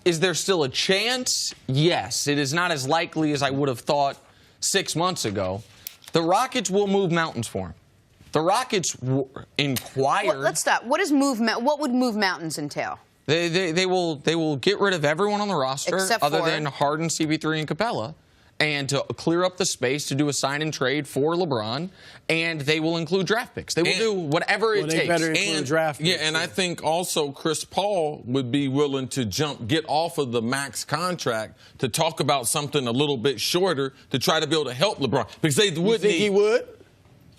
Is there still a chance? Yes. It is not as likely as I would have thought 6 months ago. The Rockets will move mountains for him. The Rockets inquired. Well, let's stop. What would move mountains entail? They will get rid of everyone on the roster other than Harden, CP3, and Capella, and to clear up the space to do a sign and trade for LeBron, and they will include draft picks. They will do whatever it takes. Better include draft picks. Yeah, and I think also Chris Paul would be willing to get off of the max contract to talk about something a little bit shorter to try to be able to help LeBron. Because they would think he would?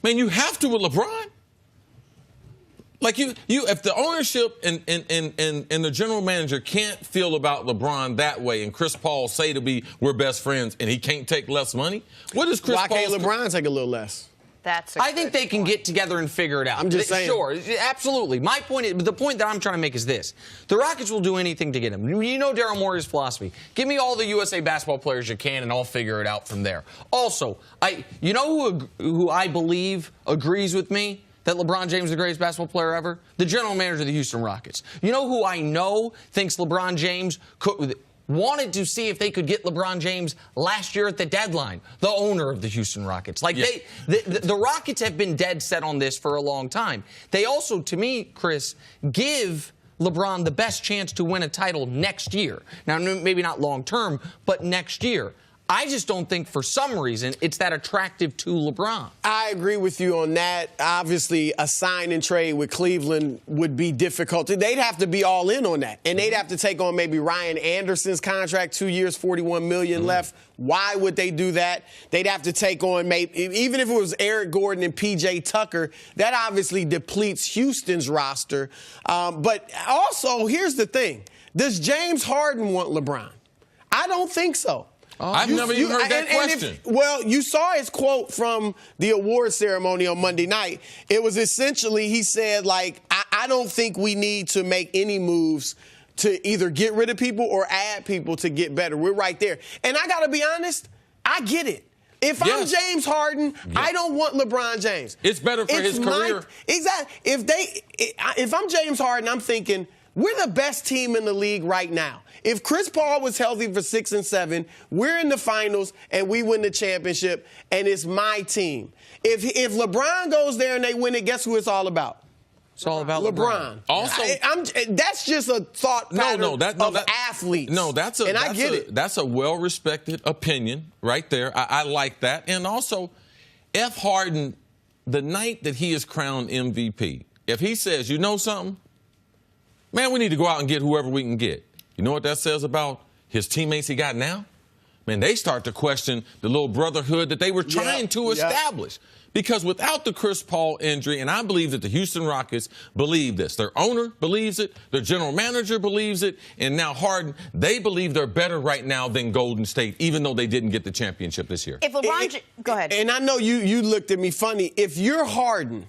Man, you have to with LeBron. Like if the ownership and the general manager can't feel about LeBron that way, and Chris Paul say we're best friends, and he can't take less money, what is Chris Paul? Why can't LeBron take a little less? I think they can get together and figure it out. I'm just saying. Sure, absolutely. The point that I'm trying to make is this: the Rockets will do anything to get him. You know Daryl Morey's philosophy: give me all the USA basketball players you can, and I'll figure it out from there. Also, you know who I believe agrees with me that LeBron James is the greatest basketball player ever? The general manager of the Houston Rockets. You know who I know thinks LeBron James wanted to see if they could get LeBron James last year at the deadline? The owner of the Houston Rockets. The Rockets have been dead set on this for a long time. They also, to me, Chris, give LeBron the best chance to win a title next year. Now, maybe not long term, but next year. I just don't think, for some reason, it's that attractive to LeBron. I agree with you on that. Obviously, a sign and trade with Cleveland would be difficult. They'd have to be all in on that. And they'd have to take on maybe Ryan Anderson's contract, 2 years, $41 million left. Why would they do that? They'd have to take on even if it was Eric Gordon and P.J. Tucker, that obviously depletes Houston's roster. But also, here's the thing. Does James Harden want LeBron? I don't think so. I've never even heard that question. Well, you saw his quote from the award ceremony on Monday night. It was essentially, he said, I don't think we need to make any moves to either get rid of people or add people to get better. We're right there. And I got to be honest, I get it. If I'm James Harden, I don't want LeBron James. It's better for his career. Exactly. If I'm James Harden, I'm thinking, we're the best team in the league right now. If Chris Paul was healthy for 6 and 7, we're in the finals and we win the championship, and it's my team. If LeBron goes there and they win it, guess who it's all about? It's all about LeBron. Also, that's just a thought pattern of athletes. No, that's a well-respected opinion right there. I like that. And also, F. Harden, the night that he is crowned MVP, if he says, you know something, man, we need to go out and get whoever we can get. You know what that says about his teammates he got now? Man, they start to question the little brotherhood that they were trying to establish. Because without the Chris Paul injury, and I believe that the Houston Rockets believe this. Their owner believes it. Their general manager believes it. And now Harden, they believe they're better right now than Golden State, even though they didn't get the championship this year. If LeBron, go ahead. And I know you looked at me funny. If you're Harden,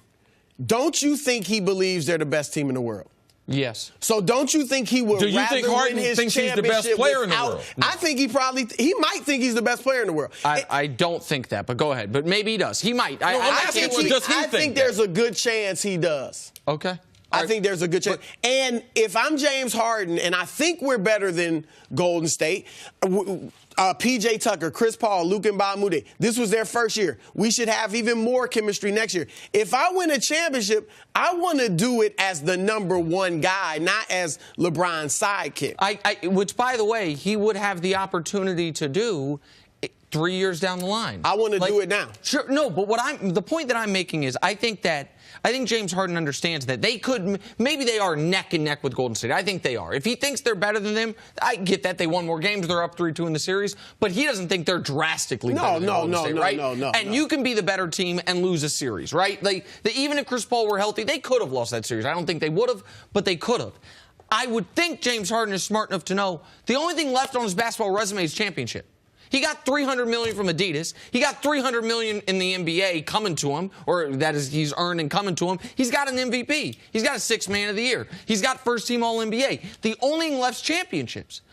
don't you think he believes they're the best team in the world? Yes. So don't you think he would Do you rather think Harden win his thinks he's the best player in the world? No. I think he might think he's the best player in the world. I don't think that, but go ahead. But maybe he does. He might. I think there's a good chance he does. Okay. I think there's a good chance. And if I'm James Harden, and I think we're better than Golden State, P.J. Tucker, Chris Paul, Luke Mbamute, this was their first year. We should have even more chemistry next year. If I win a championship, I want to do it as the number one guy, not as LeBron's sidekick. Which, by the way, he would have the opportunity to do 3 years down the line. I want to do it now. Sure, no, but the point that I'm making is I think James Harden understands that maybe they are neck and neck with Golden State. I think they are. If he thinks they're better than them, I get that. They won more games. They're up 3-2 in the series. But he doesn't think they're drastically better than Golden State, right? No. And you can be the better team and lose a series, right? Even if Chris Paul were healthy, they could have lost that series. I don't think they would have, but they could have. I would think James Harden is smart enough to know the only thing left on his basketball resume is championship. He got $300 million from Adidas. He got $300 million in the NBA coming to him, or that is, he's earned and coming to him. He's got an MVP. He's got a Sixth Man of the Year. He's got first-team All-NBA. The only thing left's championships.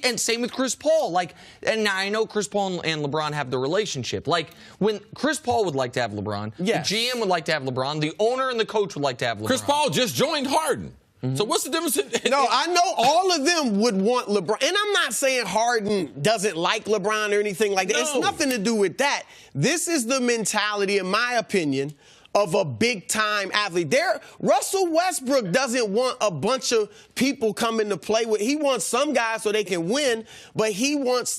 And same with Chris Paul. And now I know Chris Paul and LeBron have the relationship. When Chris Paul would like to have LeBron, the GM would like to have LeBron, the owner and the coach would like to have LeBron. Chris Paul just joined Harden. So what's the difference? No, I know all of them would want LeBron. And I'm not saying Harden doesn't like LeBron or anything like that. No. It's nothing to do with that. This is the mentality, in my opinion, of a big-time athlete. Russell Westbrook doesn't want a bunch of people coming to play with. He wants some guys so they can win, but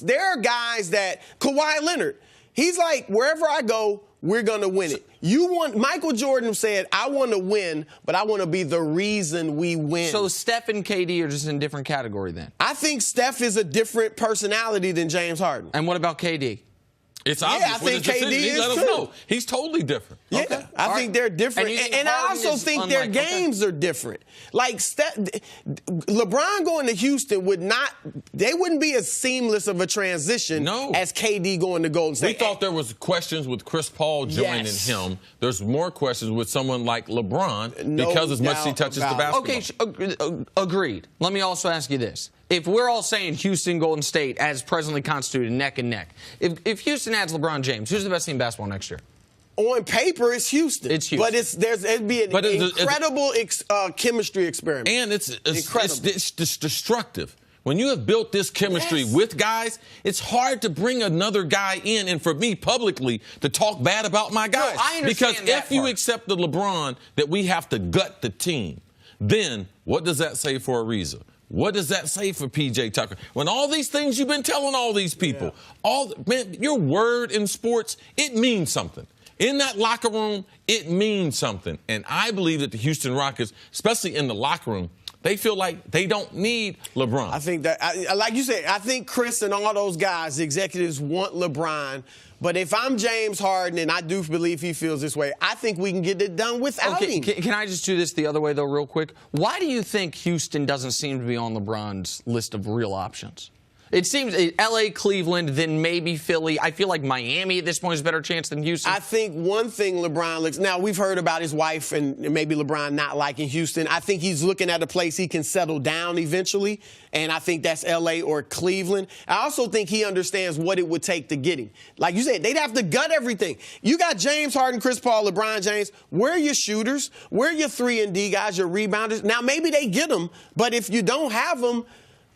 there are guys that, Kawhi Leonard, he's like, wherever I go, we're going to win it. Michael Jordan said, I want to win, but I want to be the reason we win. So Steph and KD are just in a different category then? I think Steph is a different personality than James Harden. And what about KD? It's obvious. I think KD is let us too. know. He's totally different. Yeah, Okay. I think they're different. And I also think their games are different. Like LeBron going to Houston wouldn't be as seamless of a transition as KD going to Golden State. We thought there was questions with Chris Paul joining him. There's more questions with someone like LeBron because as much as he touches the basketball. Okay, agreed. Let me also ask you this. If we're all saying Houston, Golden State, as presently constituted, neck and neck, if Houston adds LeBron James, who's the best team in basketball next year? On paper, it's Houston. It's Houston. But it'd be an incredible chemistry experiment. And it's destructive. When you have built this chemistry with guys, it's hard to bring another guy in and for me publicly to talk bad about my guys. No, I understand because if you accept the LeBron that we have to gut the team, then what does that say for Ariza? What does that say for P.J. Tucker? When all these things you've been telling all these people, your word in sports, it means something. In that locker room, it means something. And I believe that the Houston Rockets, especially in the locker room, they feel like they don't need LeBron. I think that, like you said, I think Chris and all those guys, the executives, want LeBron. But if I'm James Harden, and I do believe he feels this way, I think we can get it done without him. Can I just do this the other way, though, real quick? Why do you think Houston doesn't seem to be on LeBron's list of real options? It seems L.A., Cleveland, then maybe Philly. I feel like Miami at this point has a better chance than Houston. I think one thing LeBron looks... Now, we've heard about his wife and maybe LeBron not liking Houston. I think he's looking at a place he can settle down eventually, and I think that's L.A. or Cleveland. I also think he understands what it would take to get him. Like you said, they'd have to gut everything. You got James Harden, Chris Paul, LeBron James. Where are your shooters? Where are your 3-and-D guys, your rebounders? Now, maybe they get them, but if you don't have them...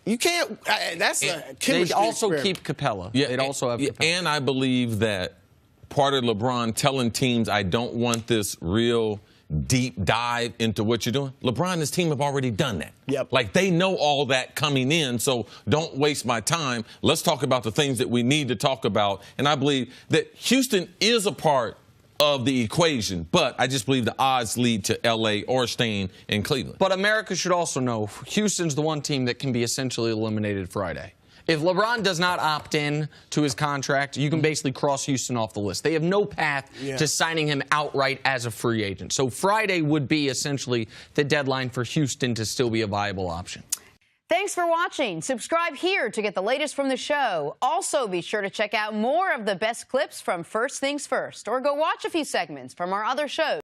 You can't. That's a chemistry They'd also experiment. keep Capella. Yeah, They'd also have Capella. And I believe that part of LeBron telling teams, I don't want this real deep dive into what you're doing. LeBron and his team have already done that. Yep. Like, they know all that coming in, so don't waste my time. Let's talk about the things that we need to talk about. And I believe that Houston is a part of the equation, but I just believe the odds lead to L.A. or staying in Cleveland. But America should also know Houston's the one team that can be essentially eliminated Friday. If LeBron does not opt in to his contract, you can basically cross Houston off the list. They have no path to signing him outright as a free agent. So Friday would be essentially the deadline for Houston to still be a viable option. Thanks for watching. Subscribe here to get the latest from the show. Also, be sure to check out more of the best clips from First Things First, or go watch a few segments from our other shows.